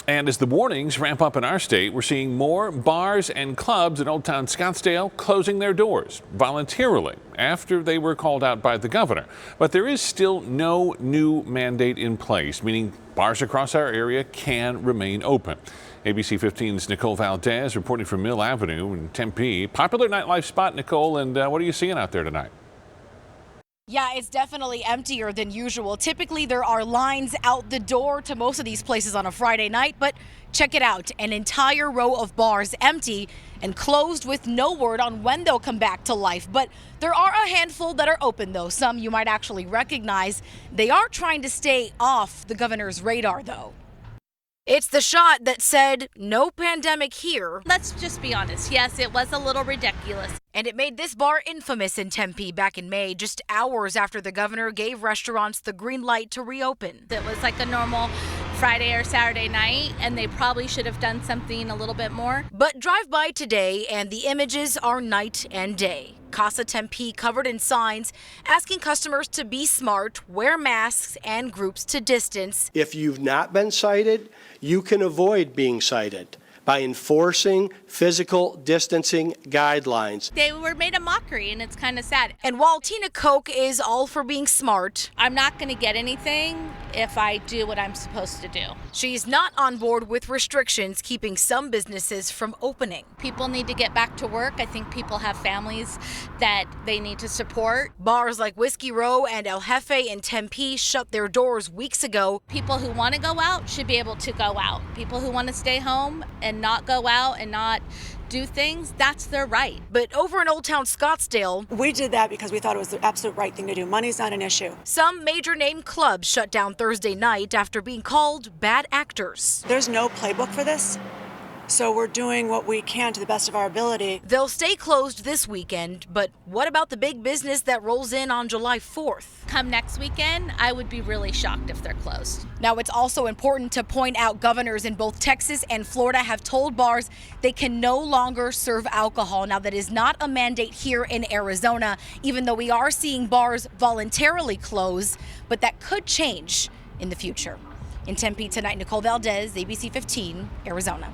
And as the warnings ramp up in our state, we're seeing more bars and clubs in Old Town Scottsdale closing their doors voluntarily after they were called out by the governor. But there is still no new mandate in place, meaning bars across our area can remain open. ABC 15's Nicole Valdez reporting from Mill Avenue in Tempe. Popular nightlife spot, Nicole, and what are you seeing out there tonight? Yeah, it's definitely emptier than usual. Typically, there are lines out the door to most of these places on a Friday night, but check it out. An entire row of bars empty and closed with no word on when they'll come back to life. But there are a handful that are open, though. Some you might actually recognize. They are trying to stay off the governor's radar, though. It's the shot that said, no pandemic here. Let's just be honest. Yes, it was a little ridiculous. And it made this bar infamous in Tempe back in May, just hours after the governor gave restaurants the green light to reopen. It was like a normal Friday or Saturday night, and they probably should have done something a little bit more. But drive by today, and the images are night and day. Casa Tempe covered in signs asking customers to be smart, wear masks, and groups to distance. If you've not been cited, you can avoid being cited by enforcing physical distancing guidelines. They were made a mockery, and it's kind of sad. And while Tina Koch is all for being smart, I'm not going to get anything if I do what I'm supposed to do. She's not on board with restrictions keeping some businesses from opening. People need to get back to work. I think people have families that they need to support. Bars like Whiskey Row and El Jefe in Tempe shut their doors weeks ago. People who want to go out should be able to go out. People who want to stay home and not go out and not do things, that's their right. But over in Old Town Scottsdale, we did that because we thought it was the absolute right thing to do. Money's not an issue. Some major name clubs shut down Thursday night after being called bad actors. There's no playbook for this, so we're doing what we can to the best of our ability. They'll stay closed this weekend, but what about the big business that rolls in on July 4th? Come next weekend, I would be really shocked if they're closed. Now, it's also important to point out governors in both Texas and Florida have told bars they can no longer serve alcohol. Now, that is not a mandate here in Arizona, even though we are seeing bars voluntarily close, but that could change in the future. In Tempe tonight, Nicole Valdez, ABC 15, Arizona.